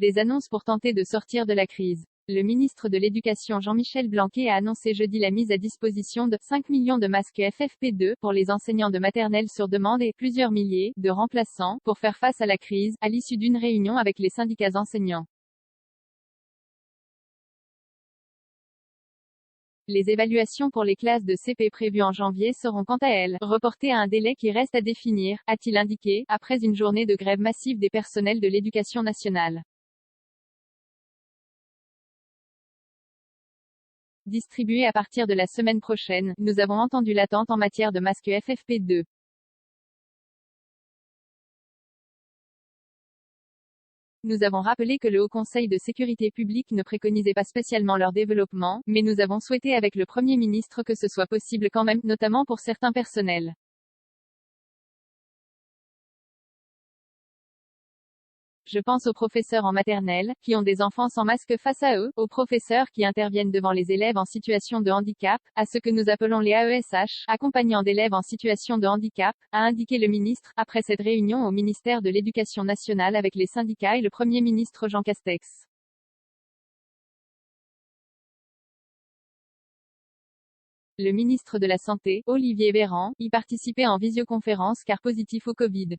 Des annonces pour tenter de sortir de la crise. Le ministre de l'Éducation Jean-Michel Blanquer a annoncé jeudi la mise à disposition de 5 millions de masques FFP2 pour les enseignants de maternelle sur demande et plusieurs milliers de remplaçants pour faire face à la crise, à l'issue d'une réunion avec les syndicats enseignants. Les évaluations pour les classes de CP prévues en janvier seront quant à elles reportées à un délai qui reste à définir, a-t-il indiqué, après une journée de grève massive des personnels de l'éducation nationale. Distribués à partir de la semaine prochaine, nous avons entendu l'attente en matière de masques FFP2. Nous avons rappelé que le Haut Conseil de sécurité publique ne préconisait pas spécialement leur développement, mais nous avons souhaité avec le Premier ministre que ce soit possible quand même, notamment pour certains personnels. Je pense aux professeurs en maternelle, qui ont des enfants sans masque face à eux, aux professeurs qui interviennent devant les élèves en situation de handicap, à ce que nous appelons les AESH, accompagnants d'élèves en situation de handicap, a indiqué le ministre, après cette réunion au ministère de l'Éducation nationale avec les syndicats et le Premier ministre Jean Castex. Le ministre de la Santé, Olivier Véran, y participait en visioconférence car positif au Covid.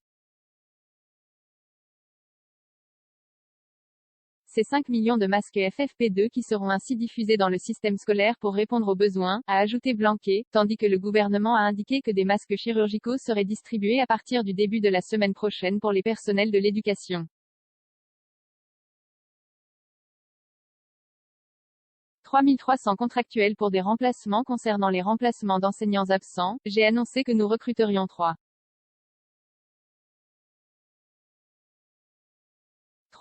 Ces 5 millions de masques FFP2 qui seront ainsi diffusés dans le système scolaire pour répondre aux besoins, a ajouté Blanquer, tandis que le gouvernement a indiqué que des masques chirurgicaux seraient distribués à partir du début de la semaine prochaine pour les personnels de l'éducation. 3 300 contractuels pour des remplacements. Concernant les remplacements d'enseignants absents, j'ai annoncé que nous recruterions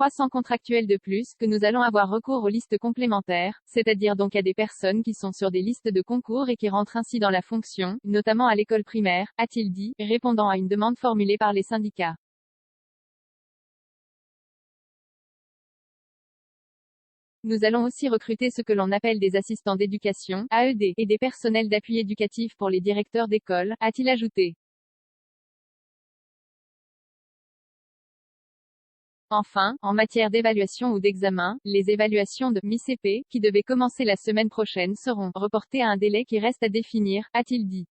300 contractuels de plus, que nous allons avoir recours aux listes complémentaires, c'est-à-dire donc à des personnes qui sont sur des listes de concours et qui rentrent ainsi dans la fonction, notamment à l'école primaire, a-t-il dit, répondant à une demande formulée par les syndicats. Nous allons aussi recruter ce que l'on appelle des assistants d'éducation, AED, et des personnels d'appui éducatif pour les directeurs d'école, a-t-il ajouté. Enfin, en matière d'évaluation ou d'examen, les évaluations de mi-CP, qui devaient commencer la semaine prochaine seront reportées à un délai qui reste à définir, a-t-il dit.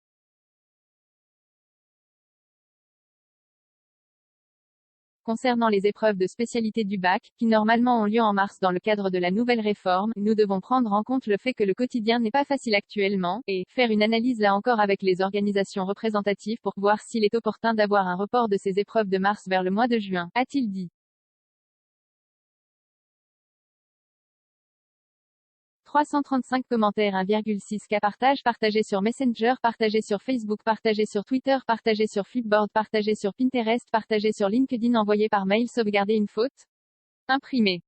Concernant les épreuves de spécialité du bac, qui normalement ont lieu en mars dans le cadre de la nouvelle réforme, nous devons prendre en compte le fait que le quotidien n'est pas facile actuellement, et faire une analyse là encore avec les organisations représentatives pour voir s'il est opportun d'avoir un report de ces épreuves de mars vers le mois de juin, a-t-il dit. 335 commentaires 1,6K partagé sur Messenger, partagé sur Facebook, partagé sur Twitter, partagé sur Flipboard, partagé sur Pinterest, partagé sur LinkedIn, envoyé par mail, sauvegarder une faute, imprimé.